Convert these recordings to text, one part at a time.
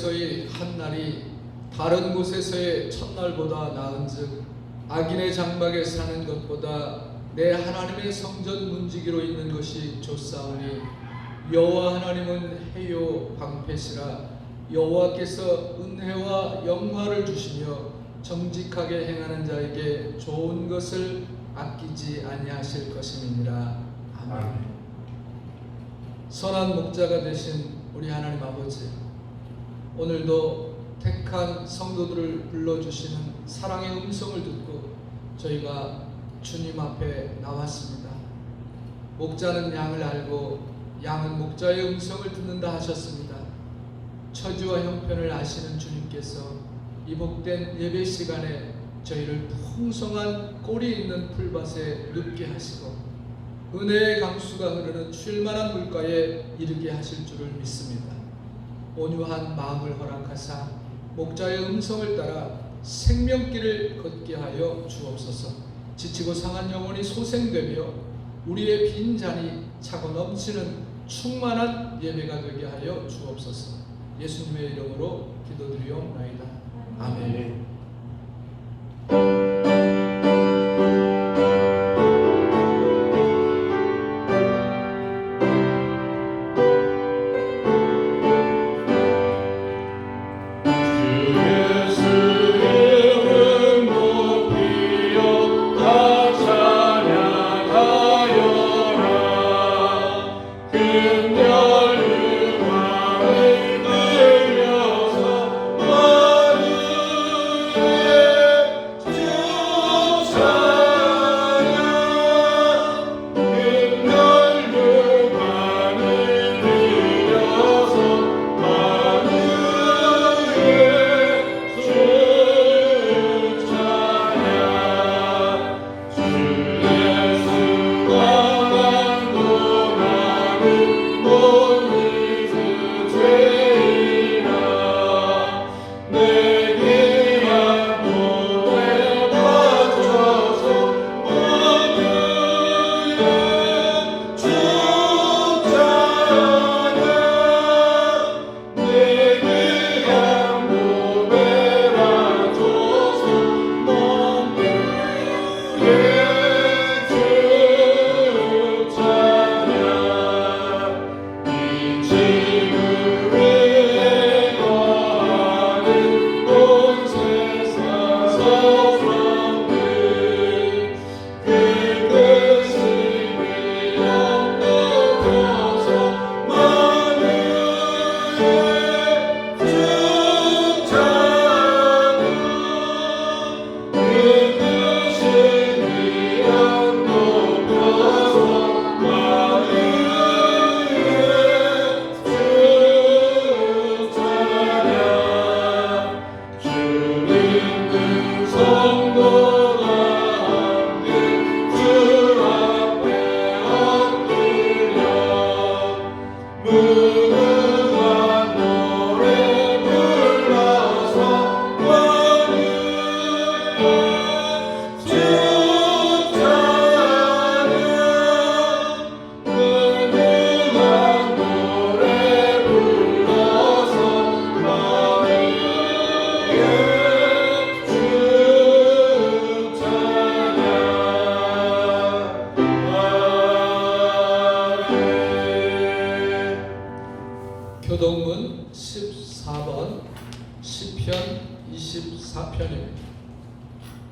곳에서의 한 날이 다른 곳에서의 첫날보다 나은즉 악인의 장막에 사는 것보다 내 하나님의 성전 문지기로 있는 것이 좋사오니 여호와 하나님은 해요 방패시라. 여호와께서 은혜와 영화를 주시며 정직하게 행하는 자에게 좋은 것을 아끼지 아니하실 것임이니라. 아멘. 선한 목자가 되신 우리 하나님 아버지, 오늘도 택한 성도들을 불러주시는 사랑의 음성을 듣고 저희가 주님 앞에 나왔습니다. 목자는 양을 알고 양은 목자의 음성을 듣는다 하셨습니다. 처지와 형편을 아시는 주님께서 이 복된 예배 시간에 저희를 풍성한 꼴이 있는 풀밭에 눕게 하시고 은혜의 강수가 흐르는 쉴만한 물가에 이르게 하실 줄을 믿습니다. 온유한 마음을 허락하사 목자의 음성을 따라 생명길을 걷게 하여 주옵소서. 지치고 상한 영혼이 소생되며 우리의 빈 잔이 차고 넘치는 충만한 예배가 되게 하여 주옵소서. 예수님의 이름으로 기도드리옵나이다. 아멘. 교동문 14번 시편 24편입니다.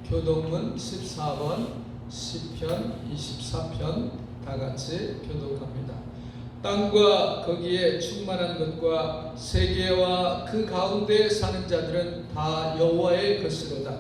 교동문 14번 시편 24편 다같이 교독합니다. 땅과 거기에 충만한 것과 세계와 그 가운데 사는 자들은 다 여호와의 것이로다.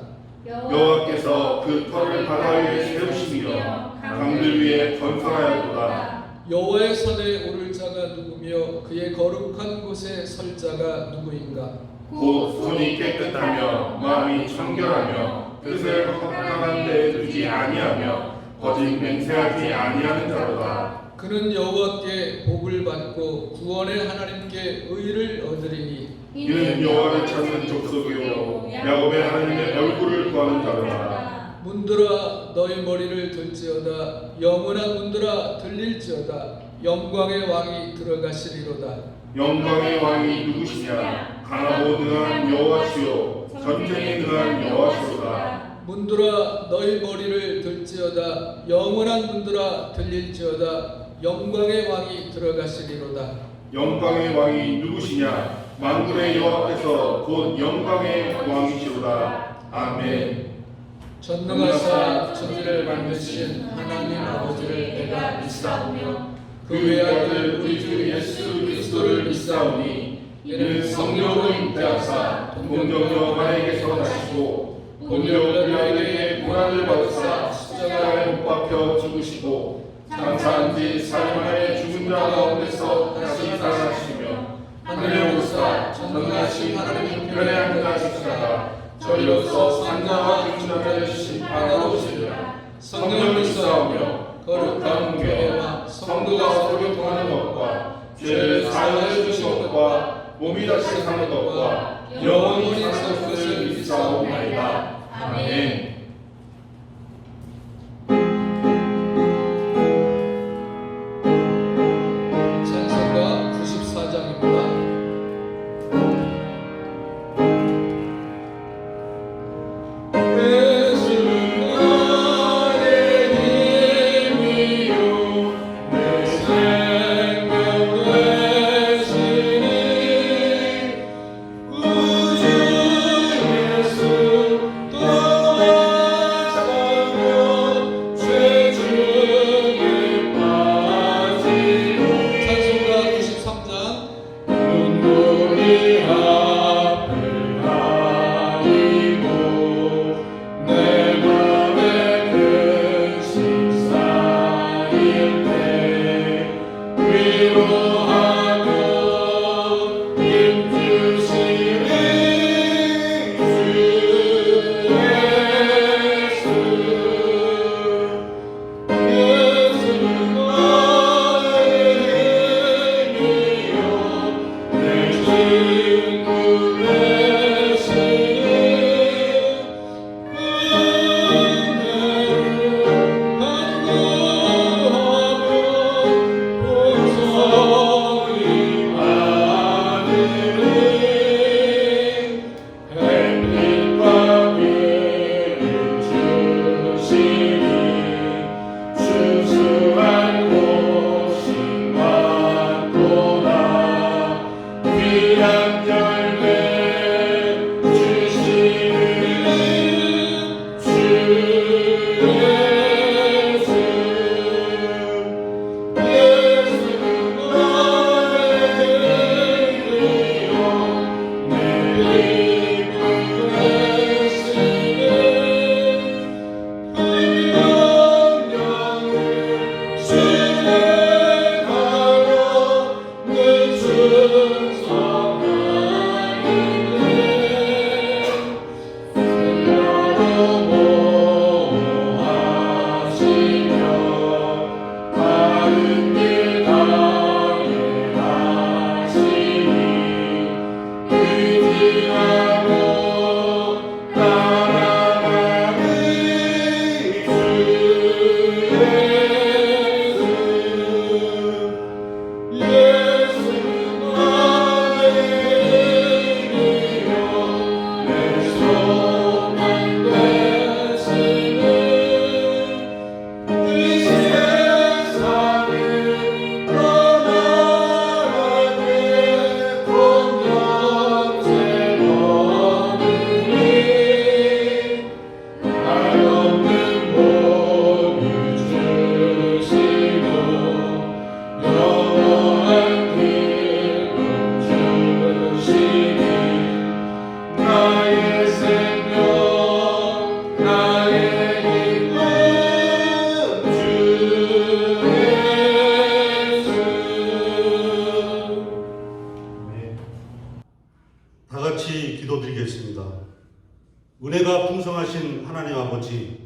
여호와께서 그 터를 바다 위에 세우시며 강들 위에 건설하였도다. 여호와의 산에 오를 자가 누구며 그의 거룩한 곳에 설 자가 누구인가? 곧 손이 깨끗하며 마음이 청결하며 뜻을 허탄한 데에 두지 아니하며 거짓 맹세하지 아니하는 자로다. 그는 여호와께 복을 받고 구원의 하나님께 의를 얻으리니 이는 여호와를 찾는 족속이요 야곱의 하나님의 얼굴을 구하는 자로다. 문들아 너희 머리를 들지어다. 영원한 문들아 들릴지어다. 영광의 왕이 들어가시리로다. 영광의 왕이 누구시냐? 강하고 능한 여호와시요 전쟁에 능한 여호와시로다. 문들아 너희 머리를 들지어다. 영원한 문들아 들릴지어다. 영광의 왕이 들어가시리로다. 영광의 왕이 누구시냐? 만군의 여호와께서 곧 영광의 왕이시로다. 아멘. 전능하사 천지를 만드신 하나님 아버지를 내가 믿사오며 그 외아들 우리 주 예수 그리스도를 믿사오니 이는 성령으로 잉태하사 동정녀 마리아에게서 나시고 본요 빌라에게 고난을 받으사 십자가에 못 박혀 죽으시고 장사한 지 4일 만에 죽은 자 가운데서 다시 살아나시며 하늘에 오르사 전능하신 하나님 편에 앉으시다가 저희로서 산자와 죽은 자를 심판하러 오시리라. 성령을 믿사오며 거룩한 교회와 성도가 서로 교통하는 것과 죄를 사하여 주시는 것과 몸이 다시 사는 것과 영원히 사는 것을 믿사오나이다. 아멘. 찬송가 94장입니다. 은혜가 풍성하신 하나님 아버지,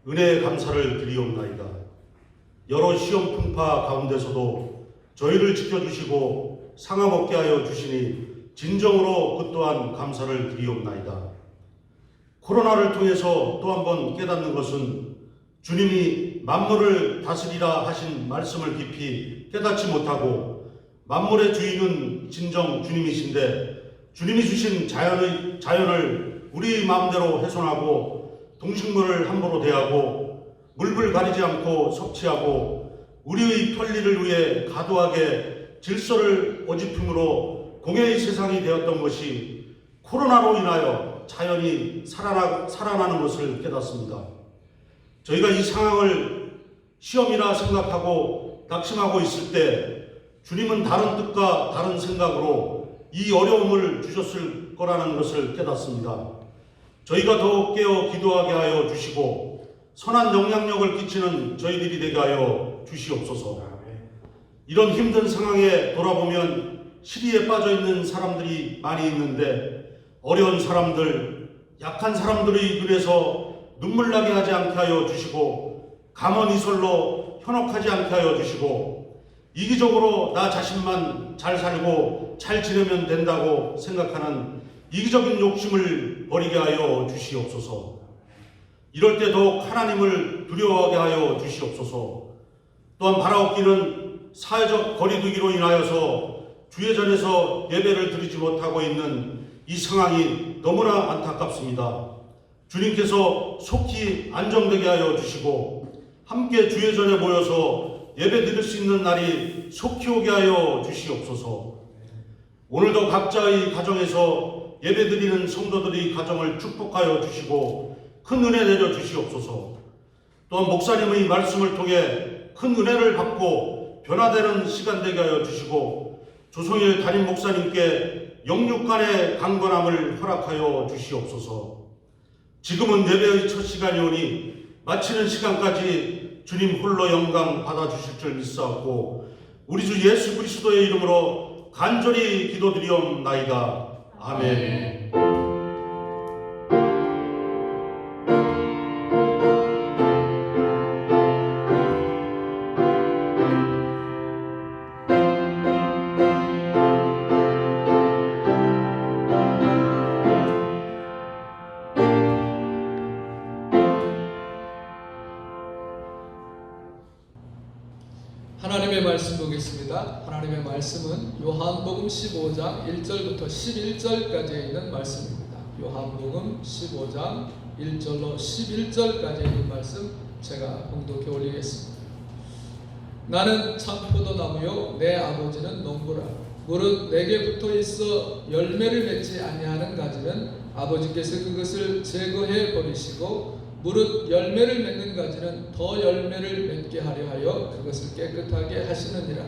은혜의 감사를 드리옵나이다. 여러 시험 풍파 가운데서도 저희를 지켜주시고 상함없게 하여 주시니 진정으로 그 또한 감사를 드리옵나이다. 코로나를 통해서 또 한 번 깨닫는 것은 주님이 만물을 다스리라 하신 말씀을 깊이 깨닫지 못하고 만물의 주인은 진정 주님이신데 주님이 주신 자연을 우리 마음대로 훼손하고 동식물을 함부로 대하고 물불 가리지 않고 섭취하고 우리의 편리를 위해 과도하게 질서를 어집힘으로 공해의 세상이 되었던 것이 코로나로 인하여 자연이 살아나는 것을 깨닫습니다. 저희가 이 상황을 시험이라 생각하고 낙심하고 있을 때 주님은 다른 뜻과 다른 생각으로 이 어려움을 주셨을 거라는 것을 깨닫습니다. 저희가 더욱 깨어 기도하게 하여 주시고 선한 영향력을 끼치는 저희들이 되게 하여 주시옵소서. 이런 힘든 상황에 돌아보면 시리에 빠져 있는 사람들이 많이 있는데 어려운 사람들, 약한 사람들의 눈에서 눈물 나게 하지 않게 하여 주시고 감언이설로 현혹하지 않게 하여 주시고 이기적으로 나 자신만 잘 살고 잘 지내면 된다고 생각하는 이기적인 욕심을 버리게 하여 주시옵소서. 이럴 때 더욱 하나님을 두려워하게 하여 주시옵소서. 또한 바라옵기는 사회적 거리두기로 인하여서 주회전에서 예배를 드리지 못하고 있는 이 상황이 너무나 안타깝습니다. 주님께서 속히 안정되게 하여 주시고 함께 주회전에 모여서 예배 드릴 수 있는 날이 속히 오게 하여 주시옵소서. 오늘도 각자의 가정에서 예배 드리는 성도들의 가정을 축복하여 주시고 큰 은혜 내려 주시옵소서. 또한 목사님의 말씀을 통해 큰 은혜를 받고 변화되는 시간 되게 하여 주시고 조성일 담임 목사님께 영육간의 강건함을 허락하여 주시옵소서. 지금은 예배의 첫 시간이 오니 마치는 시간까지 주님 홀로 영광 받아주실 줄 믿사옵고 우리 주 예수 그리스도의 이름으로 간절히 기도드리옵나이다. 아멘. 하나님의 말씀 보겠습니다. 하나님의 말씀은 요한복음 15장 1절부터 11절까지 있는 말씀입니다. 요한복음 15장 1절로 11절까지 있는 말씀 제가 봉독해 올리겠습니다. 나는 참포도나무요 내 아버지는 농부라. 무릇 내게 붙어 있어 열매를 맺지 아니하는 가지는 아버지께서 그것을 제거해 버리시고 무릇 열매를 맺는 가지는 더 열매를 맺게 하려 하여 그것을 깨끗하게 하시느니라.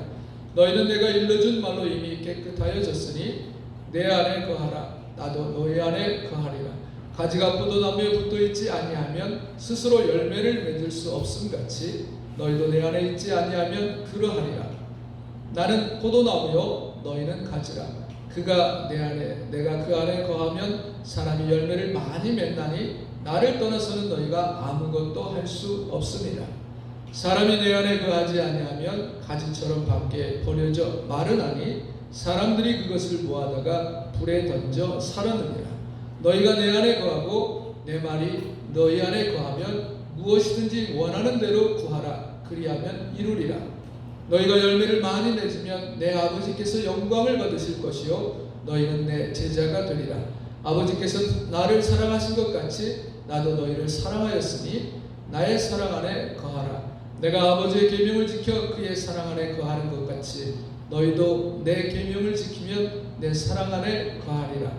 너희는 내가 일러준 말로 이미 깨끗하여졌으니 내 안에 거하라. 나도 너희 안에 거하리라. 가지가 포도나무에 붙어 있지 아니하면 스스로 열매를 맺을 수 없음같이 너희도 내 안에 있지 아니하면 그러하리라. 나는 포도나무요 너희는 가지라. 그가 내 안에 내가 그 안에 거하면 사람이 열매를 많이 맺나니 나를 떠나서는 너희가 아무것도 할 수 없음이라. 사람이 내 안에 거하지 아니하면 가지처럼 밖에 버려져 마르나니 사람들이 그것을 모아다가 불에 던져 사르느니라. 너희가 내 안에 거하고 내 말이 너희 안에 거하면 무엇이든지 원하는 대로 구하라. 그리하면 이루리라. 너희가 열매를 많이 맺으면 내 아버지께서 영광을 받으실 것이요 너희는 내 제자가 되리라. 아버지께서 나를 사랑하신 것 같이 나도 너희를 사랑하였으니 나의 사랑 안에 거하라. 내가 아버지의 계명을 지켜 그의 사랑 안에 거하는 것 같이 너희도 내 계명을 지키면 내 사랑 안에 거하리라.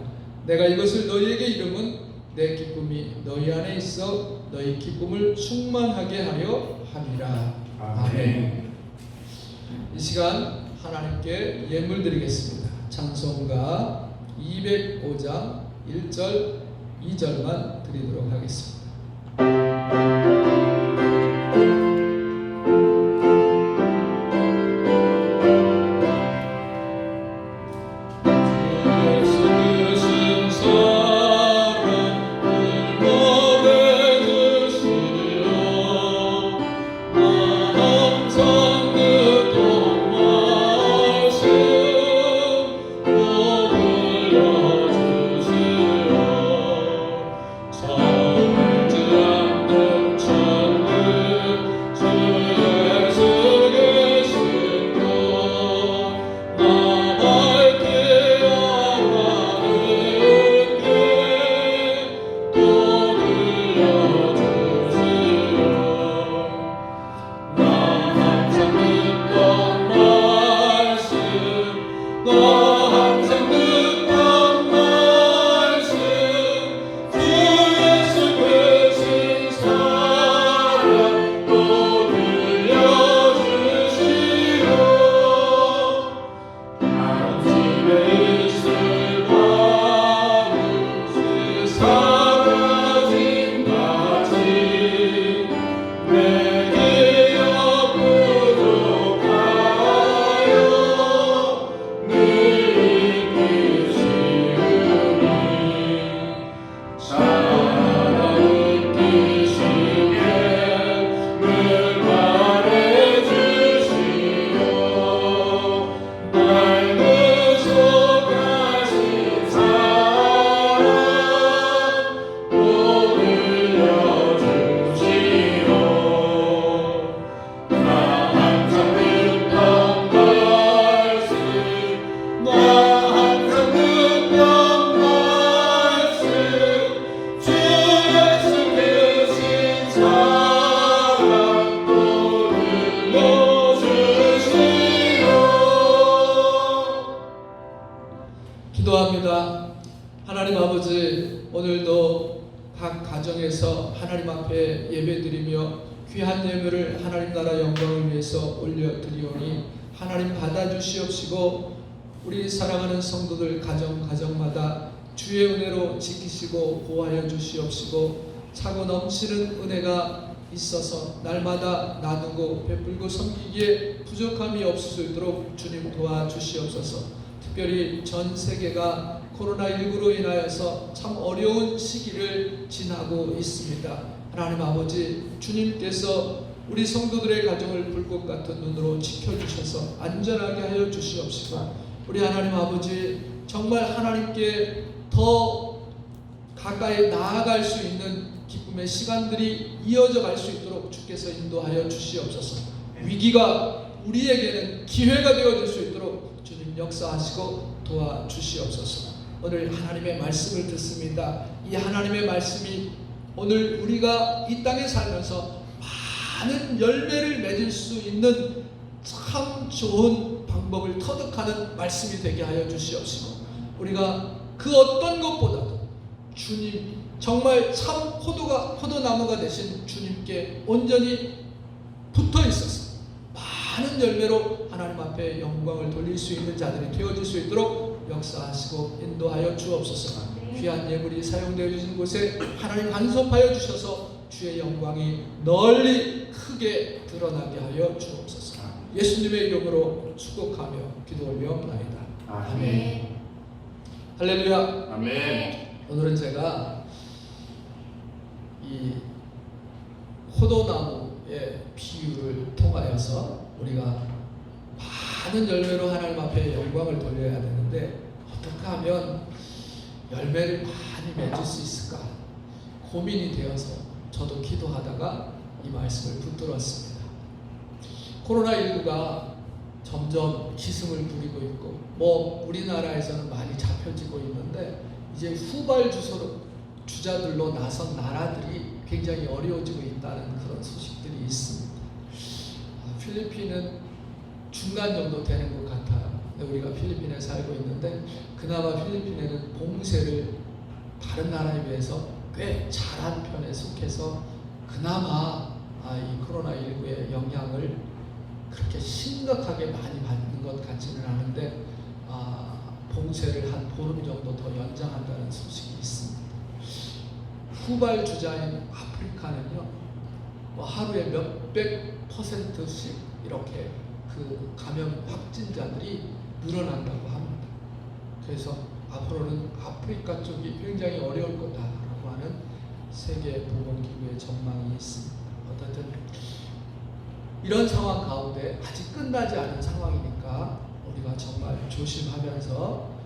내가 이것을 너희에게 이름은 내 기쁨이 너희 안에 있어 너희 기쁨을 충만하게 하려 함이라. 아멘. 이 시간 하나님께 예물 드리겠습니다. 찬송가 205장 1절 2절만 드리도록 하겠습니다. 참 하나님 아버지, 오늘도 각 가정에서 하나님 앞에 예배드리며 귀한 예물을 하나님 나라 영광을 위해서 올려드리오니 하나님 받아주시옵시고 우리 사랑하는 성도들 가정마다 주의 은혜로 지키시고 보호하여 주시옵시고 차고 넘치는 은혜가 있어서 날마다 나누고 베풀고 섬기기에 부족함이 없을 수 있도록 주님 도와주시옵소서. 특별히 전 세계가 코로나19로 인하여서 참 어려운 시기를 지나고 있습니다. 하나님 아버지, 주님께서 우리 성도들의 가정을 불꽃 같은 눈으로 지켜주셔서 안전하게 하여 주시옵시고 우리 하나님 아버지, 정말 하나님께 더 가까이 나아갈 수 있는 기쁨의 시간들이 이어져 갈 수 있도록 주께서 인도하여 주시옵소서. 위기가 우리에게는 기회가 되어질 수 있도록 주님 역사하시고 도와주시옵소서. 오늘 하나님의 말씀을 듣습니다. 이 하나님의 말씀이 오늘 우리가 이 땅에 살면서 많은 열매를 맺을 수 있는 참 좋은 방법을 터득하는 말씀이 되게 하여 주시옵시고 우리가 그 어떤 것보다도 주님, 정말 참 포도나무가 되신 주님께 온전히 붙어 있어서 많은 열매로 하나님 앞에 영광을 돌릴 수 있는 자들이 되어질 수 있도록 역사하시고 인도하여 주옵소서. 귀한 예물이 사용되어 주신 곳에 하나님 간섭하여 주셔서 주의 영광이 널리 크게 드러나게 하여 주옵소서. 예수님의 이름으로 축복하며 기도 올려옵나이다. 아멘. 할렐루야. 아멘. 오늘은 제가 이 포도나무의 비유를 통하여서 우리가 많은 열매로 하나님 앞에 영광을 돌려야 되는데 어떻게 하면 열매를 많이 맺을 수 있을까 고민이 되어서 저도 기도하다가 이 말씀을 붙들었습니다. 코로나19가 점점 기승을 부리고 있고 우리나라에서는 많이 잡혀지고 있는데 이제 후발 주자들로 나선 나라들이 굉장히 어려워지고 있다는 그런 소식들이 있습니다. 필리핀은 중간 정도 되는 것 같아요. 우리가 필리핀에 살고 있는데 그나마 필리핀에는 봉쇄를 다른 나라에 비해서 꽤 잘한 편에 속해서 그나마 이 코로나19의 영향을 그렇게 심각하게 많이 받는 것 같지는 않은데 봉쇄를 한 보름 정도 더 연장한다는 소식이 있습니다. 후발 주자인 아프리카는요, 하루에 몇백 %씩 이렇게 그 감염 확진자들이 늘어난다고 합니다. 그래서 앞으로는 아프리카 쪽이 굉장히 어려울 거다라고 하는 세계보건기구의 전망이 있습니다. 어쨌든 이런 상황 가운데 아직 끝나지 않은 상황이니까 우리가 정말 조심하면서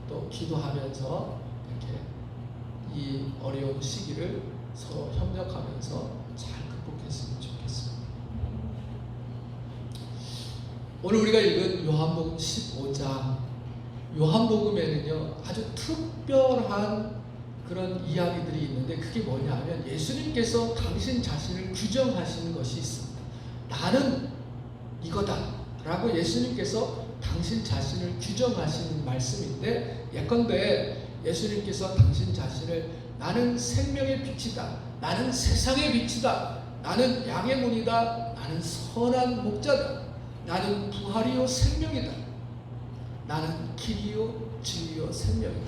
또 기도하면서 이렇게 이 어려운 시기를 서로 협력하면서 잘 극복했으면 좋겠습니다. 오늘 우리가 읽은 요한복음 15장, 요한복음에는요 아주 특별한 그런 이야기들이 있는데 그게 뭐냐면 예수님께서 당신 자신을 규정하시는 것이 있습니다. 나는 이거다 라고 예수님께서 당신 자신을 규정하시는 말씀인데, 예컨대 예수님께서 당신 자신을 나는 생명의 빛이다, 나는 세상의 빛이다, 나는 양의 문이다, 나는 선한 목자다, 나는 부활이요 생명이다, 나는 길이요 진리요 생명이다,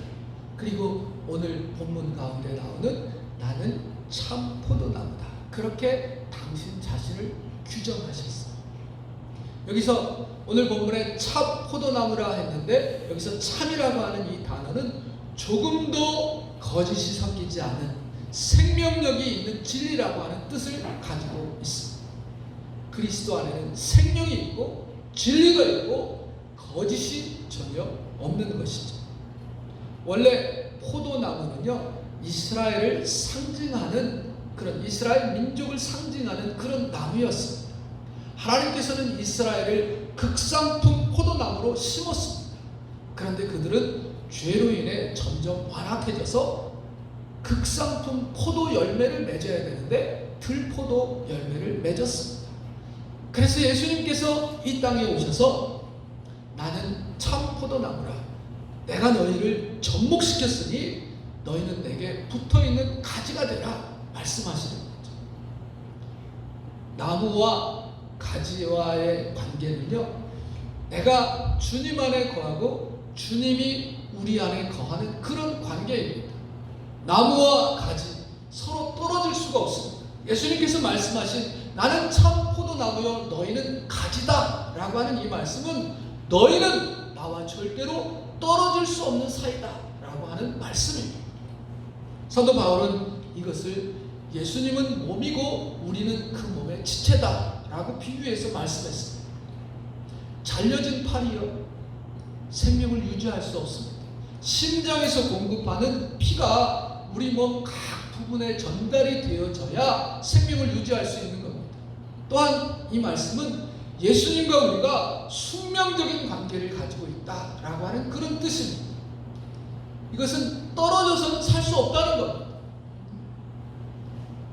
그리고 오늘 본문 가운데 나오는 나는 참 포도나무다, 그렇게 당신 자신을 규정하셨어요. 여기서 오늘 본문에 참 포도나무라 했는데 여기서 참이라고 하는 이 단어는 조금도 거짓이 섞이지 않은 생명력이 있는 진리라고 하는 뜻을 가지고 있습니다. 그리스도 안에는 생명이 있고 진리가 있고 거짓이 전혀 없는 것이죠. 원래 포도나무는요 이스라엘을 상징하는 그런 이스라엘 민족을 상징하는 그런 나무였습니다. 하나님께서는 이스라엘을 극상품 포도나무로 심었습니다. 그런데 그들은 죄로 인해 점점 완악해져서 극상품 포도 열매를 맺어야 되는데 들포도 열매를 맺었습니다. 그래서 예수님께서 이 땅에 오셔서 나는 참 포도나무라, 내가 너희를 접목시켰으니 너희는 내게 붙어있는 가지가 되라 말씀하시는 거죠. 나무와 가지와의 관계는요, 내가 주님 안에 거하고 주님이 우리 안에 거하는 그런 관계입니다. 나무와 가지 서로 떨어질 수가 없습니다. 예수님께서 말씀하신 나는 참 포도나무요 너희는 가지다 라고 하는 이 말씀은 너희는 나와 절대로 떨어질 수 없는 사이다 라고 하는 말씀입니다. 사도 바울은 이것을 예수님은 몸이고 우리는 그 몸의 지체다 라고 비유해서 말씀했습니다. 잘려진 팔이요 생명을 유지할 수 없습니다. 심장에서 공급하는 피가 우리 몸 각 부분에 전달이 되어져야 생명을 유지할 수 있는 겁니다. 또한 이 말씀은 예수님과 우리가 숙명적인 관계를 가지고 있다라고 하는 그런 뜻입니다. 이것은 떨어져서는 살 수 없다는 겁니다.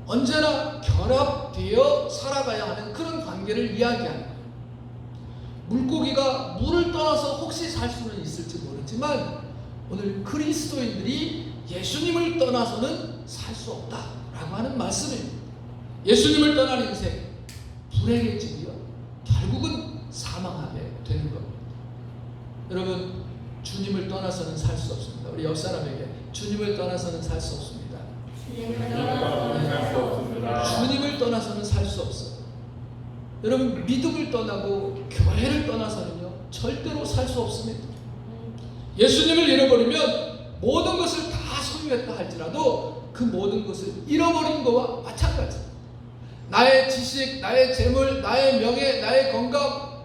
언제나 결합되어 살아가야 하는 그런 관계를 이야기합니다. 물고기가 물을 떠나서 혹시 살 수는 있을지 모르지만 오늘 그리스도인들이 예수님을 떠나서는 살 수 없다라고 하는 말씀입니다. 예수님을 떠난 인생 불행해지고요, 결국은 사망하게 되는 겁니다. 여러분, 주님을 떠나서는 살 수 없습니다. 우리 옆 사람에게 주님을 떠나서는 살 수 없습니다. 주님을 떠나서는 살 수 없어요. 여러분, 믿음을 떠나고 교회를 떠나서는요 절대로 살 수 없습니다. 예수님을 잃어버리면 모든 것을 다 소유했다 할지라도 그 모든 것을 잃어버린 것과 마찬가지입니다. 나의 지식, 나의 재물, 나의 명예, 나의 건강,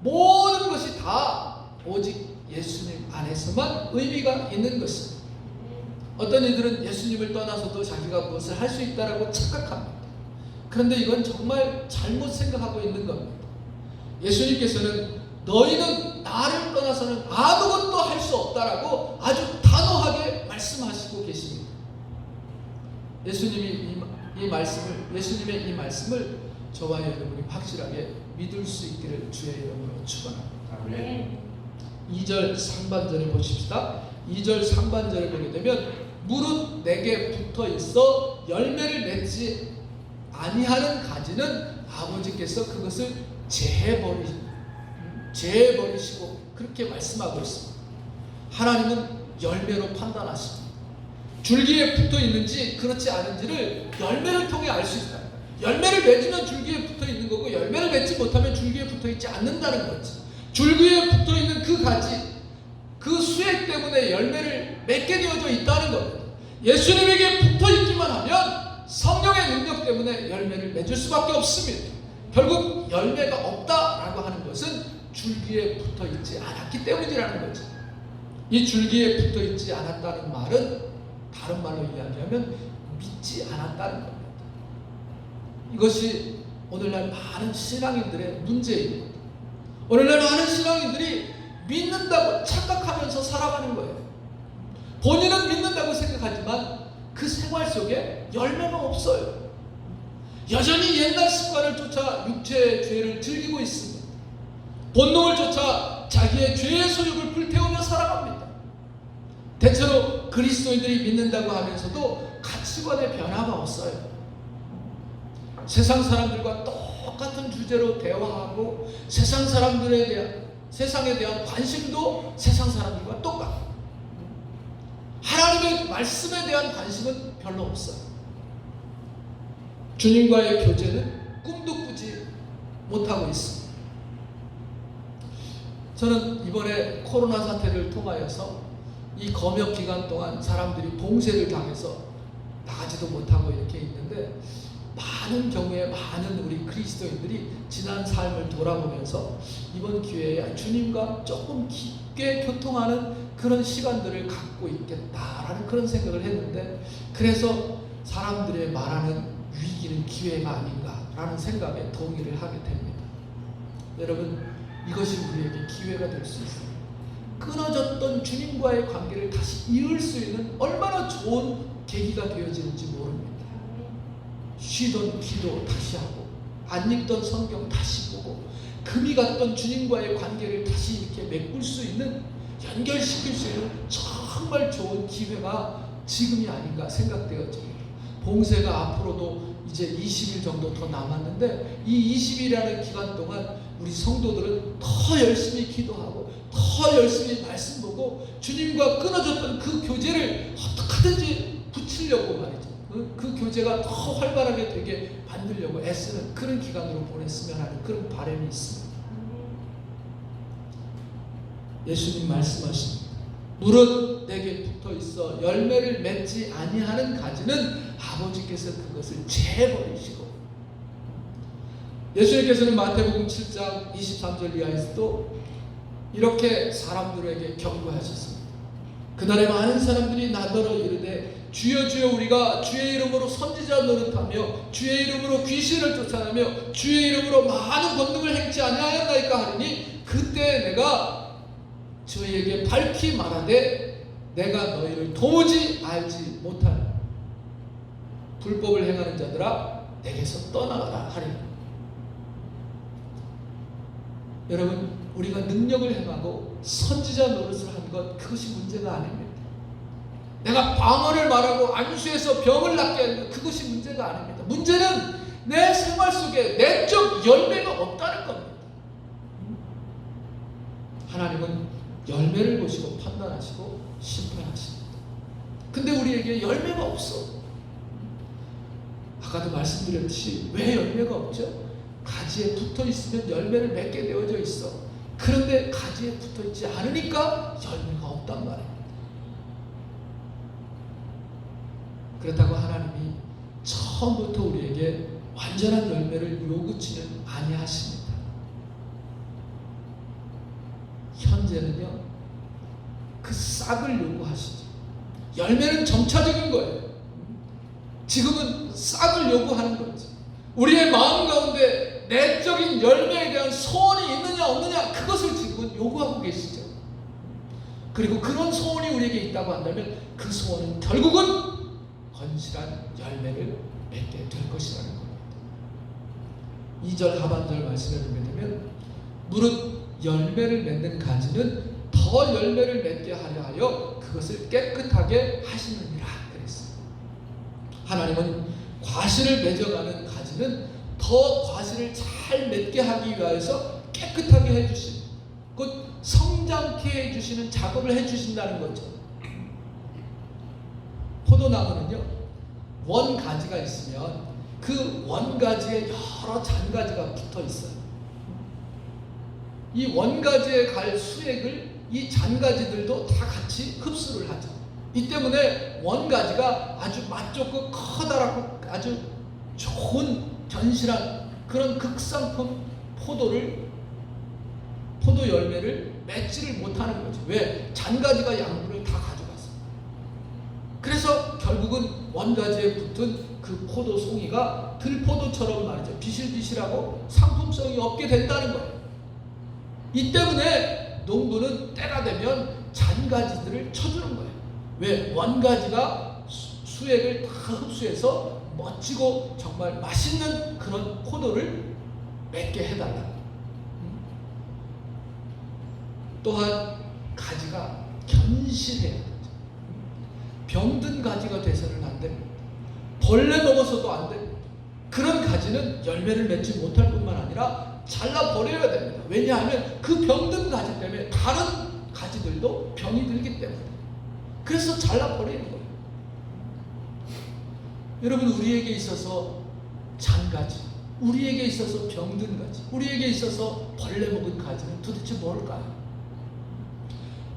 모든 것이 다 오직 예수님 안에서만 의미가 있는 것입니다. 어떤 이들은 예수님을 떠나서도 자기가 무엇을 할 수 있다라고 착각합니다. 그런데 이건 정말 잘못 생각하고 있는 겁니다. 예수님께서는 너희는 나를 떠나서는 아무것도 할 수 없다라고 아주 단호하게 말씀하시고 계십니다. 예수님의 이 말씀을 저와 여러분이 확실하게 믿을 수 있기를 주의 이름으로 축원합니다. 2절 상반절을 보십시다. 2절 상반절을 보게 되면 무릇 내게 붙어 있어 열매를 맺지 아니하는 가지는 아버지께서 그것을 제해버리시고 그렇게 말씀하고 있습니다. 하나님은 열매로 판단하십니다. 줄기에 붙어 있는지 그렇지 않은지를 열매를 통해 알 수 있다. 열매를 맺으면 줄기에 붙어 있는 거고 열매를 맺지 못하면 줄기에 붙어 있지 않는다는 거지. 줄기에 붙어 있는 그 가지, 그 수액 때문에 열매를 맺게 되어져 있다는 겁니다. 예수님에게 붙어 있기만 하면 성령의 능력 때문에 열매를 맺을 수밖에 없습니다. 결국 열매가 없다라고 하는 것은 줄기에 붙어 있지 않았기 때문이라는 거죠. 이 줄기에 붙어 있지 않았다는 말은 다른 말로 이야기하면 믿지 않았다는 겁니다. 이것이 오늘날 많은 신앙인들의 문제입니다. 오늘날 많은 신앙인들이 믿는다고 착각하면서 살아가는 거예요. 본인은 믿는다고 생각하지만 그 생활 속에 열매가 없어요. 여전히 옛날 습관을 쫓아 육체의 죄를 즐기고 있습니다. 본능을 쫓아 자기의 죄의 소욕을 불태우며 살아갑니다. 대체로 그리스도인들이 믿는다고 하면서도 가치관의 변화가 없어요. 세상 사람들과 똑같은 주제로 대화하고 세상에 대한 관심도 세상 사람들과 똑같고 하나님의 말씀에 대한 관심은 별로 없어요. 주님과의 교제는 꿈도 꾸지 못하고 있습니다. 저는 이번에 코로나 사태를 통하여서 이 검역 기간 동안 사람들이 봉쇄를 당해서 나가지도 못하고 이렇게 있는데 많은 경우에 많은 우리 그리스도인들이 지난 삶을 돌아보면서 이번 기회에 주님과 조금 깊게 교통하는 그런 시간들을 갖고 있겠다라는 그런 생각을 했는데 그래서 사람들의 말하는 위기는 기회가 아닌가라는 생각에 동의를 하게 됩니다. 여러분, 이것이 우리에게 기회가 될 수 있습니다. 끊어졌던 주님과의 관계를 다시 이을 수 있는 얼마나 좋은 계기가 되어지는지 모릅니다. 쉬던 기도 다시 하고 안 읽던 성경 다시 보고 금이 갔던 주님과의 관계를 다시 이렇게 메꿀 수 있는 연결시킬 수 있는 정말 좋은 기회가 지금이 아닌가 생각되어집니다. 봉쇄가 앞으로도 이제 20일 정도 더 남았는데 이 20일이라는 기간 동안 우리 성도들은 더 열심히 기도하고 더 열심히 말씀 보고 주님과 끊어졌던 그 교제를 어떻게든지 붙이려고 말이죠. 그 교제가 더 활발하게 되게 만들려고 애쓰는 그런 기간으로 보냈으면 하는 그런 바람이 있습니다. 예수님 말씀하십니다. 무릇 내게 붙어 있어 열매를 맺지 아니하는 가지는 아버지께서 그것을 재버리시고, 예수님께서는 마태복음 7장 23절 이하에서도 이렇게 사람들에게 경고하셨습니다. 그날에 많은 사람들이 나더러 이르되 주여 주여 우리가 주의 이름으로 선지자 노릇하며 주의 이름으로 귀신을 쫓아내며 주의 이름으로 많은 권능을 행치 아니하였나이까 하리니 그때 내가 저희에게 밝히 말하되 내가 너희를 도무지 알지 못하노. 불법을 행하는 자들아 내게서 떠나가라 하리라. 여러분, 우리가 능력을 행하고 선지자 노릇을 한 것, 그것이 문제가 아닙니다. 내가 방언을 말하고 안수해서 병을 낫게 하는 것, 그것이 문제가 아닙니다. 문제는 내 생활 속에 내적 열매가 없다는 겁니다. 하나님은 열매를 보시고 판단하시고 심판하십니다. 근데 우리에게 열매가 없어. 아까도 말씀드렸듯이 왜 열매가 없죠? 가지에 붙어 있으면 열매를 맺게 되어져 있어. 그런데 가지에 붙어 있지 않으니까 열매가 없단 말입니다. 그렇다고 하나님이 처음부터 우리에게 완전한 열매를 요구치는 아니하십니다. 현재는요, 그 싹을 요구하시죠. 열매는 점차적인 거예요. 지금은 싹을 요구하는 거죠. 우리의 마음 가운데 내적인 열매에 대한 소원이 있느냐 없느냐, 그것을 지금은 요구하고 계시죠. 그리고 그런 소원이 우리에게 있다고 한다면 그 소원은 결국은 건실한 열매를 맺게 될 것이라는 겁니다. 2절 하반절 말씀을 보게 되면 무릇 열매를 맺는 가지는 더 열매를 맺게 하려 하여 그것을 깨끗하게 하시느니라 그랬어요. 하나님은 과실을 맺어가는 가지는 더 과실을 잘 맺게 하기 위해서 깨끗하게 해주신, 곧 성장케 해주시는 작업을 해주신다는 거죠. 포도나무는요, 원가지가 있으면 그 원가지에 여러 잔가지가 붙어 있어요. 이 원가지에 갈 수액을 이 잔가지들도 다 같이 흡수를 하죠. 이 때문에 원가지가 아주 맛 좋고 커다랗고 아주 좋은 견실한 그런 극상품 포도 열매를 맺지를 못하는 거죠. 왜? 잔가지가 양분을 다 가져갔어요. 그래서 결국은 원가지에 붙은 그 포도 송이가 들포도처럼 말이죠, 비실비실하고 상품성이 없게 된다는 거예요. 이 때문에 농부는 때가 되면 잔가지들을 쳐주는 거예요. 왜? 원가지가 수액을 다 흡수해서 멋지고 정말 맛있는 그런 포도를 맺게 해달라. 또한 가지가 견실해야 되죠. 병든 가지가 돼서는 안 됩니다. 벌레 먹어서도 안 됩니다. 그런 가지는 열매를 맺지 못할 뿐만 아니라 잘라 버려야 됩니다. 왜냐하면 그 병든 가지 때문에 다른 가지들도 병이 들기 때문에. 그래서 잘라 버리는 거예요. 여러분, 우리에게 있어서 잔가지, 우리에게 있어서 병든 가지, 우리에게 있어서 벌레 먹은 가지는 도대체 뭘까요?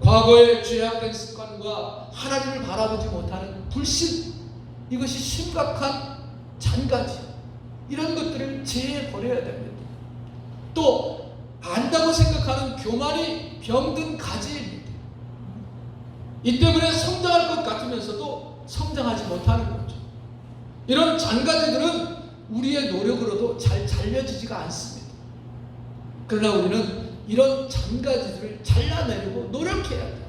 과거의 죄악된 습관과 하나님을 바라보지 못하는 불신, 이것이 심각한 잔가지, 이런 것들을 제해버려야 됩니다. 또 안다고 생각하는 교만이 병든 가지입니다. 이 때문에 성장할 것 같으면서도 성장하지 못하는 거죠. 이런 잔가지들은 우리의 노력으로도 잘 잘려지지가 않습니다. 그러나 우리는 이런 잔가지들을 잘라내려고 노력해야 돼요.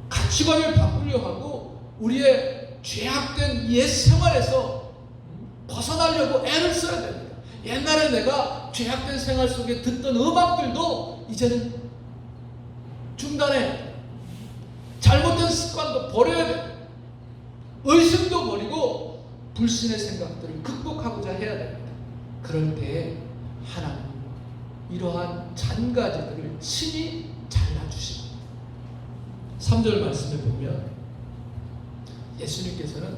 가치관을 바꾸려 하고 우리의 죄악된 옛 생활에서 벗어나려고 애를 써야 됩니다. 옛날에 내가 죄악된 생활 속에 듣던 음악들도 이제는 중단해야 돼. 잘못된 습관도 버려야 돼. 의심도 버리고 불신의 생각들을 극복하고자 해야 됩니다. 그럴 때에 하나님 이러한 잔가지들을 친히 잘라주십니다. 3절 말씀에 보면 예수님께서는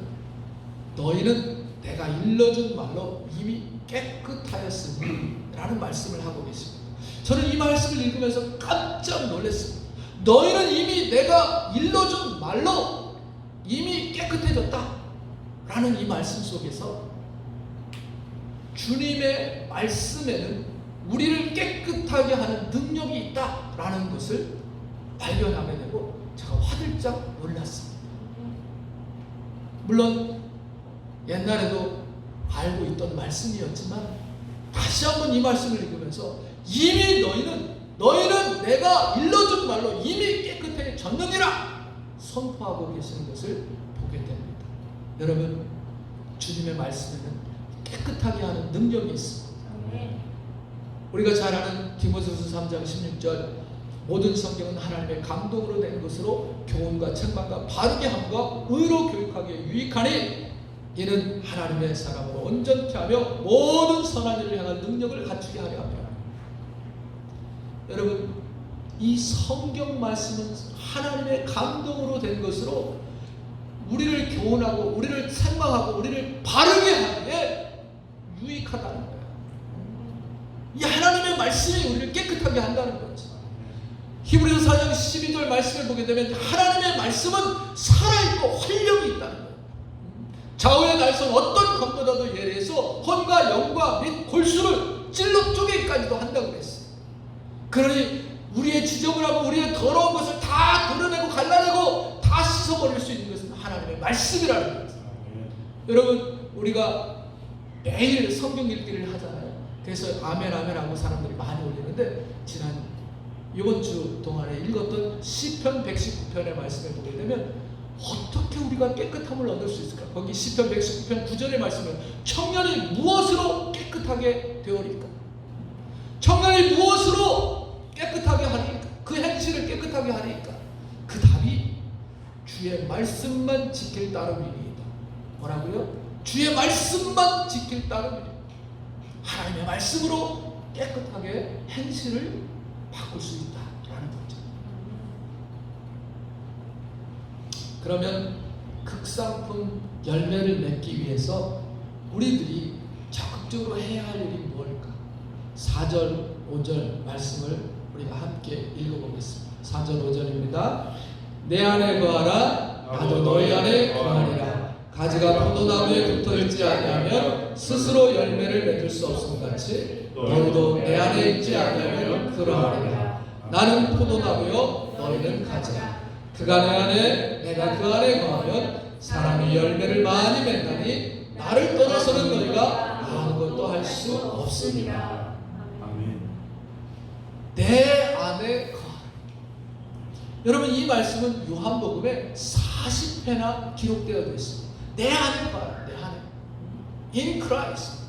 너희는 내가 일러준 말로 이미 깨끗하였으니 라는 말씀을 하고 계십니다. 저는 이 말씀을 읽으면서 깜짝 놀랐습니다. 너희는 이미 내가 일러준 말로 이미 깨끗해졌다 라는 이 말씀 속에서 주님의 말씀에는 우리를 깨끗하게 하는 능력이 있다라는 것을 발견하게 되고 제가 화들짝 놀랐습니다. 물론 옛날에도 알고 있던 말씀이었지만 다시 한번 이 말씀을 읽으면서 이미 너희는 내가 일러준 말로 이미 깨끗해졌느니라 선포하고 계시는 것을 보게 됩니다. 여러분, 주님의 말씀에는 깨끗하게 하는 능력이 있습니다. 우리가 잘 아는 디모데후서 3장 16절 모든 성경은 하나님의 감동으로 된 것으로 교훈과 책망과 바르게 함과 의로 교육하기에 유익하니 이는 하나님의 사람으로 온전케 하며 모든 선한 일을 향한 능력을 갖추게 하려 합니다. 여러분, 이 성경 말씀은 하나님의 감동으로 된 것으로 우리를 교훈하고 우리를 책망하고 우리를 바르게 하기에 유익하다는 거예요. 이 하나님의 말씀이 우리를 깨끗하게 한다는 거죠. 히브리서 4장 12절 말씀을 보게 되면 하나님의 말씀은 살아있고 활력이 있다는 거예요. 좌우의 날선 어떤 검보다도 예리해서 혼과 영과 및 골수를 찔러 쪼개기까지도 한다고 그랬어요. 그러니 우리의 지저분하고 우리의 더러운 것을 다 드러내고 갈라내고 다 씻어버릴 수 있는 것은 하나님의 말씀이라는 거예요. 여러분, 우리가 매일 성경 읽기를 하잖아요. 그래서 아멘 아멘 하고 사람들이 많이 올리는데 이번 주 동안에 읽었던 시편 119편의 말씀을 보게 되면 어떻게 우리가 깨끗함을 얻을 수 있을까? 거기 시편 119편 9절의 말씀은 청년이 무엇으로 깨끗하게 되어리까? 청년이 무엇으로 깨끗하게 하리까? 그 행실을 깨끗하게 하리까? 그 답이 주의 말씀만 지킬 따름이니이다. 뭐라고요? 주의 말씀만 지킬 따름이니이다. 하나님의 말씀으로 깨끗하게 행실을 바꿀 수 있다라는 거죠. 그러면 극상품 열매를 맺기 위해서 우리들이 적극적으로 해야 할 일이 무엇일까? 4절, 5절 말씀을 우리가 함께 읽어보겠습니다. 4절, 5절입니다. 내 안에 거하라, 나도 너희 안에 거하리라. 가지가 포도나무에 붙어있지 아니하면 스스로 열매를 맺을 수 없음 같이 너희도 내 안에 있지 아니하면 그러하리라. 나는 포도나무요 너희는 가지라. 그가 내 안에 내가 그 안에 거하면 사람이 열매를 많이 맺나니 나를 떠나서는 너희가 아무것도 할 수 없습니다. 아멘. 내 안에 거하라. 여러분, 이 말씀은 요한복음에 40회나 기록되어 있습니다. 내 안에 거하라. 내 안에. In Christ.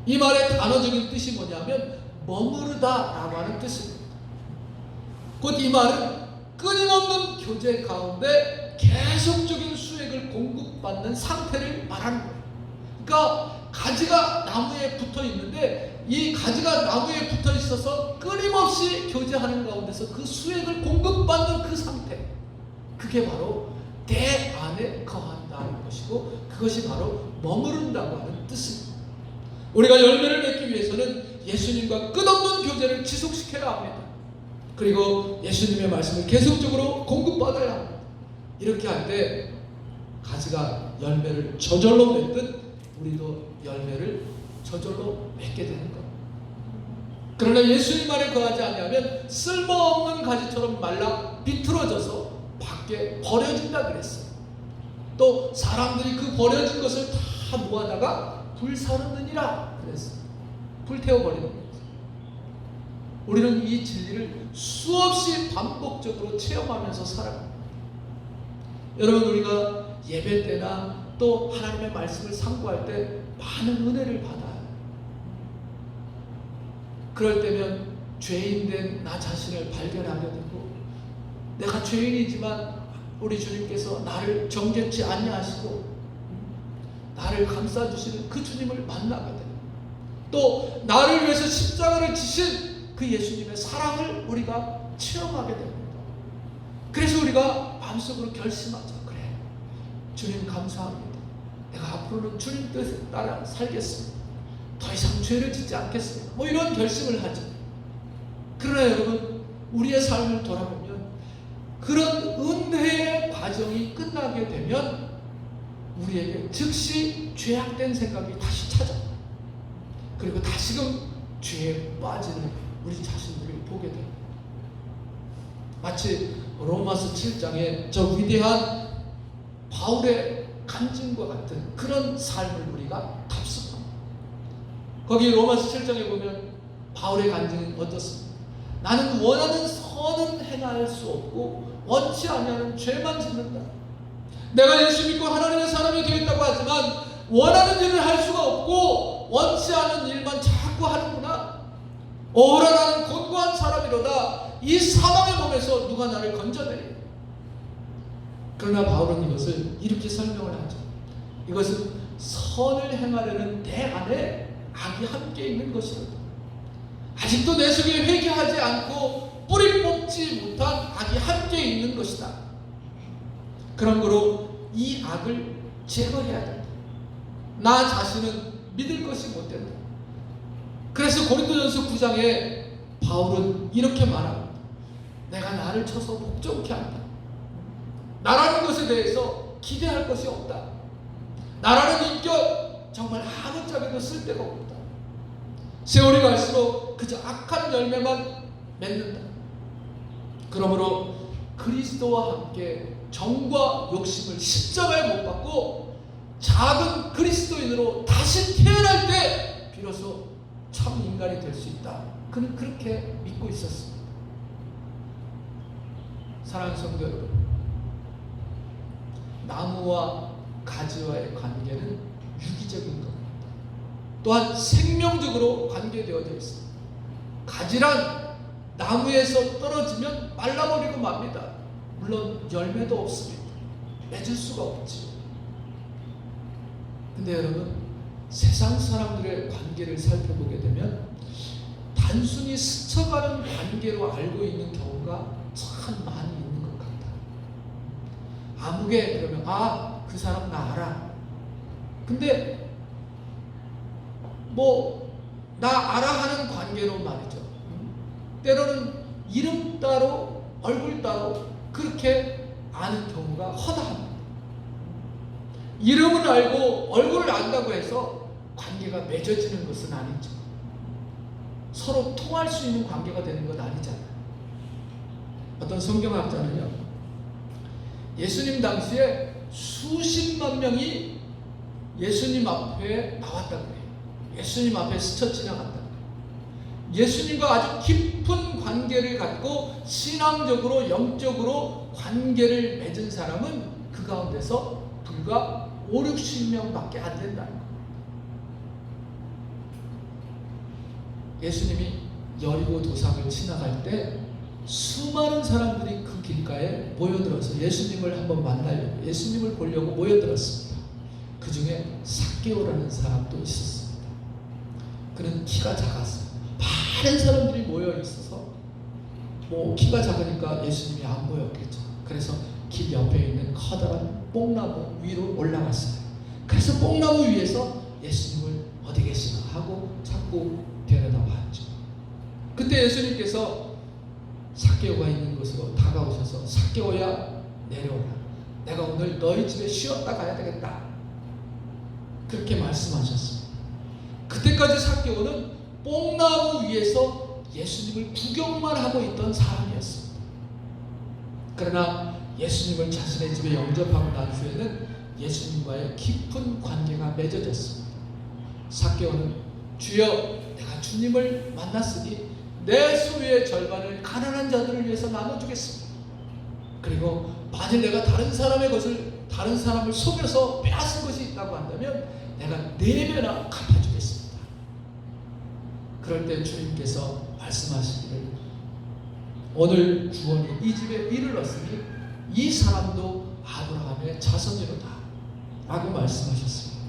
이 말의 단어적인 뜻이 뭐냐면 머무르다 라고 하는 뜻입니다. 곧 이 말은 끊임없는 교제 가운데 계속적인 수액을 공급받는 상태를 말하는 거예요. 그러니까 가지가 나무에 붙어 있는데 이 가지가 나무에 붙어 있어서 끊임없이 교제하는 가운데서 그 수액을 공급받는 그 상태, 그게 바로 내 안에 거한다는 것이고 그것이 바로 머무른다고 하는 뜻입니다. 우리가 열매를 맺기 위해서는 예수님과 끝없는 교제를 지속시켜야 합니다. 그리고 예수님의 말씀을 계속적으로 공급받아야 합니다. 이렇게 할 때 가지가 열매를 저절로 맺듯 우리도 열매를 저절로 맺게 되는 겁니다. 그러나 예수님 안에 거하지 아니하면 쓸모없는 가지처럼 말라 비틀어져서 밖에 버려진다 그랬어요. 또 사람들이 그 버려진 것을 다 모아다가 불사르느니라 그랬어요. 불태워버리는 거예요. 우리는 이 진리를 수없이 반복적으로 체험하면서 살아갑니다. 여러분, 우리가 예배 때나 또 하나님의 말씀을 상고할 때 많은 은혜를 받아요. 그럴 때면 죄인된 나 자신을 발견하게 되고, 내가 죄인이지만 우리 주님께서 나를 정죄치 아니하시고 나를 감싸주시는 그 주님을 만나게 되고, 또 나를 위해서 십자가를 지신 그 예수님의 사랑을 우리가 체험하게 됩니다. 그래서 우리가 마음속으로 결심하죠. 그래, 주님 감사합니다. 내가 앞으로는 주님 뜻에 따라 살겠습니다. 더 이상 죄를 짓지 않겠습니다. 뭐 이런 결심을 하죠. 그러나 여러분, 우리의 삶을 돌아보면 그런 은혜의 과정이 끝나게 되면 우리에게 즉시 죄악된 생각이 다시 찾아옵니다. 그리고 다시금 죄에 빠지는 우리 자신들을 보게 됩니다. 마치 로마서 7장에 저 위대한 바울의 간증과 같은 그런 삶을 우리가 답습합니다. 거기 로마서 7장에 보면 바울의 간증은 어떻습니까? 나는 원하는 선은 행할 수 없고 원치 아니하는 죄만 짓는다. 내가 예수 믿고 하나님의 사람이 되겠다고 하지만 원하는 일을 할 수가 없고 원치 않은 일만 자꾸 하는구나. 오라 나는 곤고한 사람이로다. 이 사망의 몸에서 누가 나를 건져내리. 그러나 바울은 이것을 이렇게 설명을 하죠. 이것은 선을 행하려는 내 안에 악이 함께 있는 것이로다. 아직도 내 속에 회개하지 않고 뿌리 뽑지 못한 악이 함께 있는 것이다. 그러므로 이 악을 제거해야 된다. 나 자신은 믿을 것이 못 된다. 그래서 고린도전서 9장에 바울은 이렇게 말합니다. 내가 나를 쳐서 복종케 한다. 나라는 것에 대해서 기대할 것이 없다. 나라는 인격 정말 아무짝에도 쓸데가 없다. 세월이 갈수록 그저 악한 열매만 맺는다. 그러므로 그리스도와 함께 정과 욕심을 십자가에 못 박고 작은 그리스도인으로 다시 태어날 때 비로소 참 인간이 될 수 있다. 그는 그렇게 믿고 있었습니다. 사랑하는 성도 여러분, 나무와 가지와의 관계는 유기적인 겁니다. 또한 생명적으로 관계되어져 있습니다. 가지란 나무에서 떨어지면 말라버리고 맙니다. 물론 열매도 없습니다. 맺을 수가 없지. 근데 여러분, 세상 사람들의 관계를 살펴보게 되면 단순히 스쳐가는 관계로 알고 있는 경우가 참 많이 있는 것 같다. 아무개 그러면 그 사람 나 알아. 근데 뭐 나 알아 하는 관계로 말이죠. 때로는 이름 따로 얼굴 따로 그렇게 아는 경우가 허다합니다. 이름을 알고 얼굴을 안다고 해서 관계가 맺어지는 것은 아니죠. 서로 통할 수 있는 관계가 되는 건 아니잖아요. 어떤 성경학자는요, 예수님 당시에 수십만 명이 예수님 앞에 나왔다고 해요. 예수님 앞에 스쳐 지나갔다고 해요. 예수님과 아주 깊은 관계를 갖고 신앙적으로 영적으로 관계를 맺은 사람은 그 가운데서 불과 5, 60명밖에 안 된다는 거예요. 예수님이 여리고 도상을 지나갈 때 수많은 사람들이 그 길가에 모여들어서 예수님을 한번 만나려고, 예수님을 보려고 모여들었습니다. 그 중에 삭개오라는 사람도 있었습니다. 그는 키가 작았어요. 많은 사람들이 모여 있어서 뭐 키가 작으니까 예수님이 안 보였겠죠. 그래서 길 옆에 있는 커다란 뽕나무 위로 올라갔어요. 그래서 뽕나무 위에서 예수님을 어디 계시나 하고 자꾸 데려다 봤죠. 그때 예수님께서 삭개오가 있는 곳으로 다가오셔서 삭개오야 내려오라. 내가 오늘 너희 집에 쉬었다 가야 되겠다. 그렇게 말씀하셨습니다. 그때까지 삭개오는 뽕나무 위에서 예수님을 구경만 하고 있던 사람이었습니다. 그러나 예수님을 자신의 집에 영접하고 난 후에는 예수님과의 깊은 관계가 맺어졌습니다. 삭개오는 주여, 내가 주님을 만났으니 내 소유의 절반을 가난한 자들을 위해서 나눠주겠습니다. 그리고 만일 내가 다른 사람의 것을, 다른 사람을 속여서 빼앗은 것이 있다고 한다면 내가 4배나 갚아주겠습니다. 그럴 때 주님께서 말씀하시기를 오늘 구원이 이 집에 이르렀으니 이 사람도 아브라함의 자손이로다 라고 말씀하셨습니다.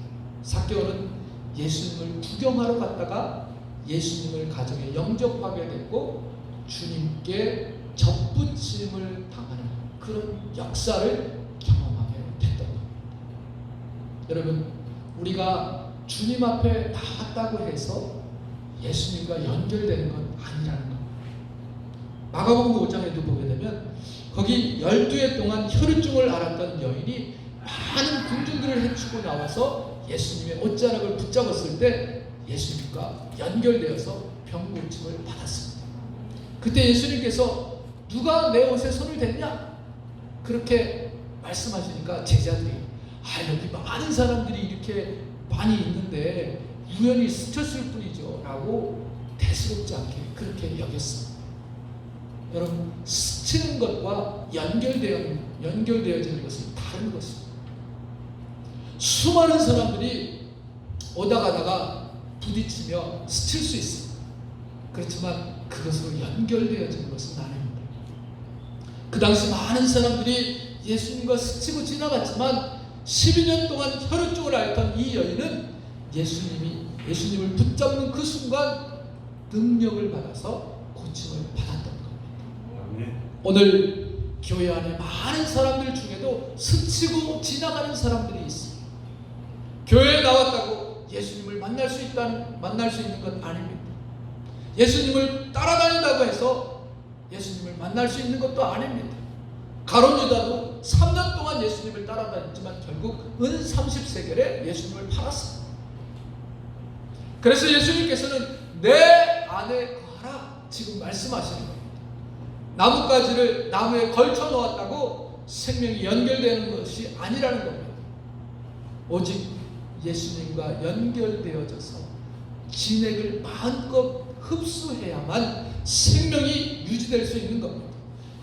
삭개오는 예수님을 구경하러 갔다가 예수님을 가정에 영접하게 됐고 주님께 접붙임을 당하는 그런 역사를 경험하게 됐던 겁니다. 여러분, 우리가 주님 앞에 나왔다고 해서 예수님과 연결되는 건 아니라는 겁니다. 마가복음 5장에도 보게 되면 거기 12해 동안 혈루증을 앓았던 여인이 많은 군중들을 헤치고 나와서 예수님의 옷자락을 붙잡았을 때 예수님과 연결되어서 병 고침을 받았습니다. 그때 예수님께서 누가 내 옷에 손을 댔냐? 그렇게 말씀하시니까 제자들이 여기 많은 사람들이 이렇게 많이 있는데 우연히 스쳤을 뿐이죠 라고 대수롭지 않게 그렇게 여겼습니다. 여러분, 스치는 것과 연결되어지는 것은 다른 것입니다. 수많은 사람들이 오다 가다가 부딪히며 스칠 수 있습니다. 그렇지만 그것으로 연결되어지는 것은 아닙니다. 그 당시 많은 사람들이 예수님과 스치고 지나갔지만 12년 동안 혈루증을 앓던 이 여인은 예수님을 붙잡는 그 순간 능력을 받아서 고침을 받았던 겁니다. 오늘 교회 안에 많은 사람들 중에도 스치고 지나가는 사람들이 있습니다. 교회에 나왔다고 예수님을 만날 수 있는 건 아닙니다. 예수님을 따라다닌다고 해서 예수님을 만날 수 있는 것도 아닙니다. 가룟 유다도 3년 동안 예수님을 따라다녔지만 결국 은 30세겔에 예수님을 팔았습니다. 그래서 예수님께서는 내 안에 거하라 지금 말씀하시는 겁니다. 나뭇가지를 나무에 걸쳐 놓았다고 생명이 연결되는 것이 아니라는 겁니다. 오직 예수님과 연결되어져서 진액을 마음껏 흡수해야만 생명이 유지될 수 있는 겁니다.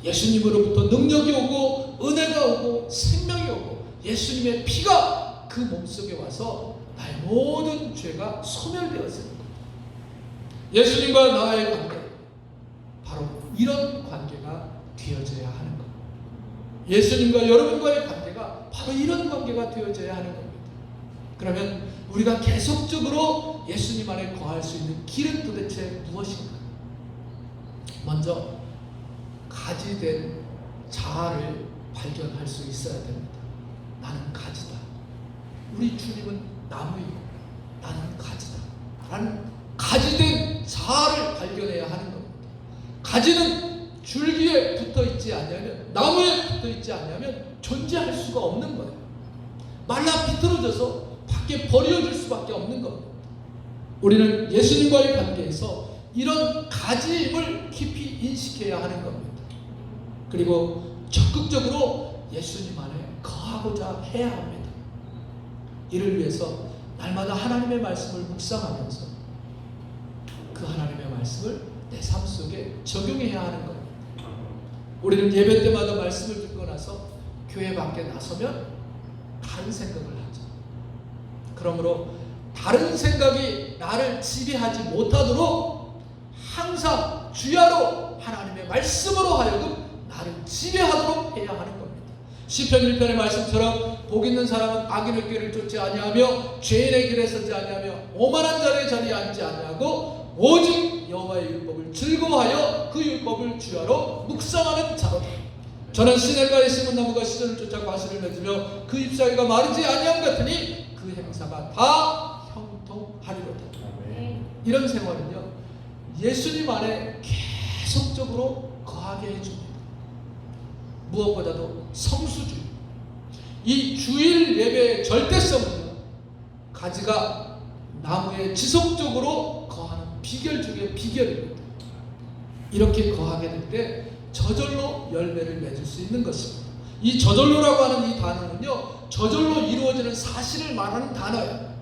예수님으로부터 능력이 오고 은혜가 오고 생명이 오고 예수님의 피가 그 몸속에 와서 나의 모든 죄가 소멸되었습니다. 예수님과 나의 관계, 바로 이런 관계가 되어져야 하는 겁니다. 예수님과 여러분과의 관계가 바로 이런 관계가 되어져야 하는 겁니다. 그러면 우리가 계속적으로 예수님 안에 거할 수 있는 길은 도대체 무엇인가? 먼저 가지된 자아를 발견할 수 있어야 됩니다. 나는 가지다. 우리 주님은 나무이고 나는 가지다. 라는 가지된 자아를 발견해야 하는 겁니다. 가지는 줄기에 붙어있지 않냐면, 나무에 붙어있지 않냐면 존재할 수가 없는 거예요. 말라 비틀어져서 밖에 버려질 수밖에 없는 겁니다. 우리는 예수님과의 관계에서 이런 가지임을 깊이 인식해야 하는 겁니다. 그리고 적극적으로 예수님 안에 거하고자 해야 합니다. 이를 위해서 날마다 하나님의 말씀을 묵상하면서 그 하나님의 말씀을 내 삶 속에 적용해야 하는 겁니다. 우리는 예배 때마다 말씀을 듣고 나서 교회 밖에 나서면 다른 생각을 하죠. 그러므로 다른 생각이 나를 지배하지 못하도록 항상 주야로 하나님의 말씀으로 하여금 나를 지배하도록 해야 하는 겁니다. 시편 1편의 말씀처럼 복 있는 사람은 악인의 길을 쫓지 아니하며 죄인의 길에 서지 아니하며 오만한 자의 자리에 앉지 아니하고 오직 여호와의 율법을 즐거워하여 그 율법을 주야로 묵상하는 자로다. 저는 시냇가에 심은 나무가 시절을 쫓아 과실을 맺으며 그 잎사귀가 마르지 아니함 같으니 그 행사가 다 형통하리로다. 이런 생활은요, 예수님 안에 계속적으로 거하게 해줍니다. 무엇보다도 성수주의, 이 주일 예배의 절대성은요, 가지가 나무에 지속적으로 거하는 비결 중에 비결입니다. 이렇게 거하게 될 때 저절로 열매를 맺을 수 있는 것입니다. 이 저절로라고 하는 이 단어는요, 저절로 이루어지는 사실을 말하는 단어예요.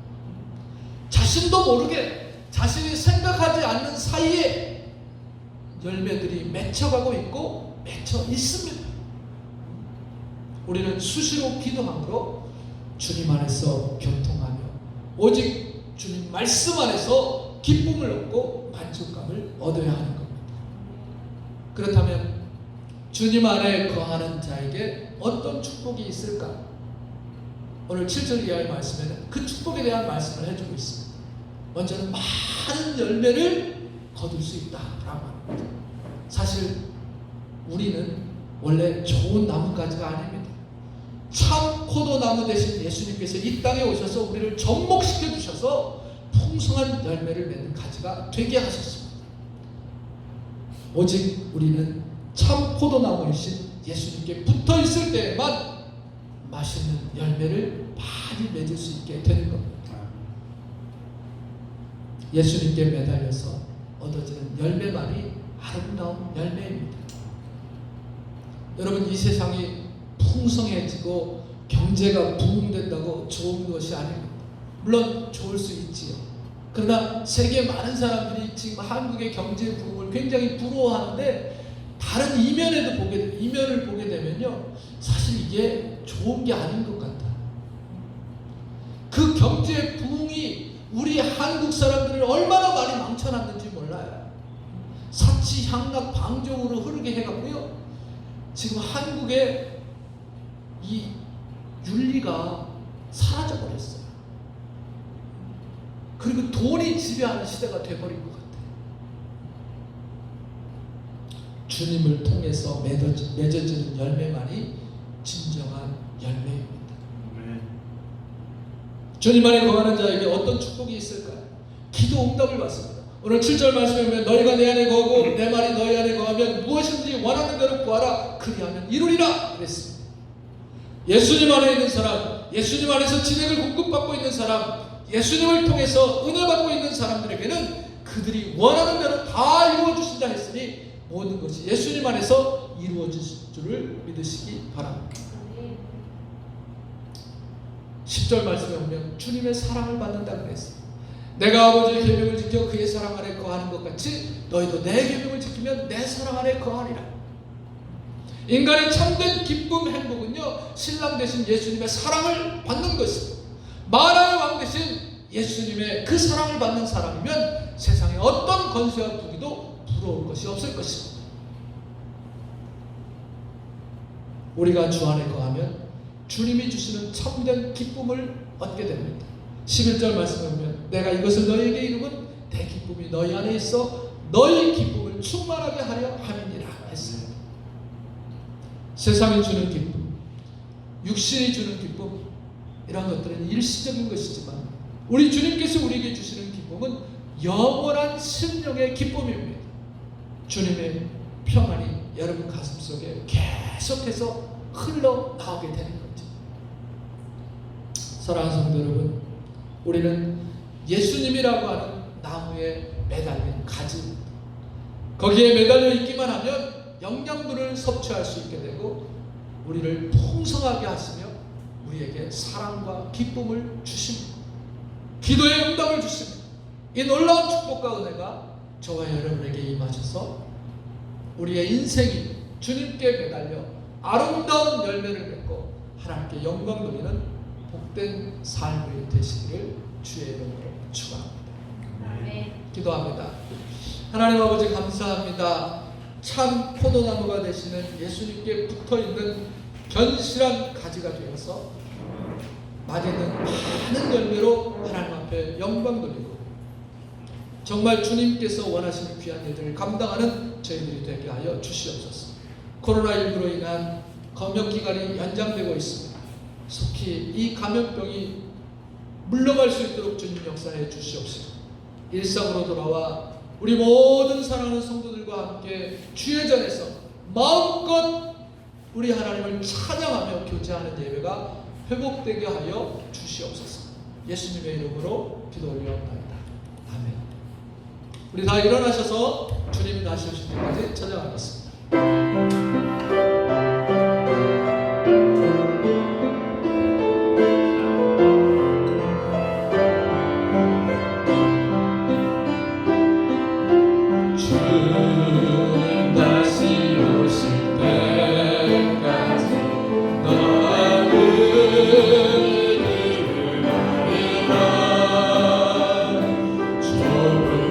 자신도 모르게 자신이 생각하지 않는 사이에 열매들이 맺혀가고 있고 맺혀 있습니다. 우리는 수시로 기도함으로 주님 안에서 교통하며 오직 주님 말씀 안에서 기쁨을 얻고 만족감을 얻어야 하는 겁니다. 그렇다면 주님 안에 거하는 자에게 어떤 축복이 있을까? 오늘 7절 이하의 말씀에는 그 축복에 대한 말씀을 해주고 있습니다. 먼저는 많은 열매를 거둘 수 있다라고 합니다. 사실 우리는 원래 좋은 나무가지가 아닙니다. 참 포도나무 대신 예수님께서 이 땅에 오셔서 우리를 접목시켜 주셔서 풍성한 열매를 맺는 가지가 되게 하셨습니다. 오직 우리는 참 포도나무이신 예수님께 붙어 있을 때에만 맛있는 열매를 많이 맺을 수 있게 되는 겁니다. 예수님께 매달려서 얻어지는 열매만이 아름다운 열매입니다. 여러분, 이 세상이 풍성해지고 경제가 부흥된다고 좋은 것이 아닙니다. 물론 좋을 수 있지요. 그러나 세계 많은 사람들이 지금 한국의 경제 부흥을 굉장히 부러워하는데 다른 이면을 보게 되면요, 사실 이게 좋은 게 아닌 것 같아요. 그 경제 부흥이 우리 한국 사람들을 얼마나 많이 망쳐놨는지 몰라요. 사치, 향락, 방종으로 흐르게 해갖고요, 지금 한국의 이 윤리가 사라져버렸어요. 그리고 돈이 지배하는 시대가 돼버린 것 같아요. 주님을 통해서 맺어지는 열매만이 진정한 열매입니다. 주님 안에 거하는 자에게 어떤 축복이 있을까요? 기도 응답을 받습니다. 오늘 7절 말씀에 보면 너희가 내 안에 거하고 내 말이 너희 안에 거하면 무엇이든지 원하는 대로 구하라 그리하면 이루리라 그랬습니다. 예수님 안에 있는 사람, 예수님 안에서 진액을 공급받고 있는 사람, 예수님을 통해서 은혜 받고 있는 사람들에게는 그들이 원하는 대로 다 이루어주신다 했으니 모든 것이 예수님 안에서 이루어질 줄을 믿으시기 바랍니다. 10절 말씀에 보면 주님의 사랑을 받는다 그랬어요. 내가 아버지의 계명을 지켜 그의 사랑 안에 거하는 것 같이 너희도 내 계명을 지키면 내 사랑 안에 거하리라. 인간의 참된 기쁨, 행복은요, 신랑 대신 예수님의 사랑을 받는 것입니다. 만화의 왕 대신 예수님의 그 사랑을 받는 사람이면 세상에 어떤 권세와 부귀도 부러울 것이 없을 것입니다. 우리가 주 안에 거하면 주님이 주시는 참된 기쁨을 얻게 됩니다. 11절 말씀을 보면 내가 이것을 너희에게 이루면 내 기쁨이 너희 안에 있어 너희 기쁨을 충만하게 하려 함이니라 했어요. 세상이 주는 기쁨, 육신이 주는 기쁨, 이런 것들은 일시적인 것이지만 우리 주님께서 우리에게 주시는 기쁨은 영원한 심령의 기쁨입니다. 주님의 평안이 여러분 가슴속에 계속해서 흘러나오게 되는 거죠. 사랑하는 성도 여러분, 우리는 예수님이라고 하는 나무에 매달린 가지입니다. 거기에 매달려 있기만 하면 영양분을 섭취할 수 있게 되고 우리를 풍성하게 하시며 우리에게 사랑과 기쁨을 주십니다. 기도의 응답을 주십니다. 이 놀라운 축복과 은혜가 저와 여러분에게 임하셔서 우리의 인생이 주님께 매달려 아름다운 열매를 맺고 하나님께 영광 돌리는 복된 삶이 되시기를 주의 이름으로 축원합니다. 기도합니다. 하나님 아버지 감사합니다. 참 포도나무가 되시는 예수님께 붙어있는 견실한 가지가 되어서 맺는 많은 열매로 하나님 앞에 영광 돌리고 정말 주님께서 원하시는 귀한 일들을 감당하는 저희들이 되게 하여 주시옵소서. 코로나19로 인한 검역기간이 연장되고 있습니다. 속히 이 감염병이 물러갈 수 있도록 주님 역사해 주시옵소서. 일상으로 돌아와 우리 모든 사랑하는 성도들과 함께 주의 전에서 마음껏 우리 하나님을 찬양하며 교제하는 예배가 회복되게 하여 주시옵소서. 예수님의 이름으로 기도 올려옵나이다. 아멘. 우리 다 일어나셔서 주님 다시 오실 때까지 찬양하겠습니다. 좁은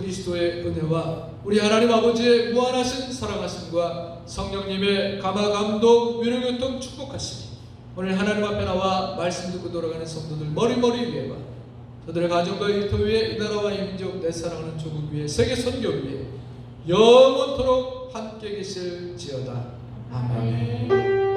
그리스도의 은혜와 우리 하나님 아버지의 무한하신 사랑하심과 성령님의 감화감동 위로교통 축복하시니 오늘 하나님 앞에 나와 말씀 듣고 돌아가는 성도들 머리머리 위에와 저들의 가정과 일터 위에 이 나라와 이 민족 내 사랑하는 조국 위에 세계 선교 위에 영원토록 함께 계실지어다. 아멘.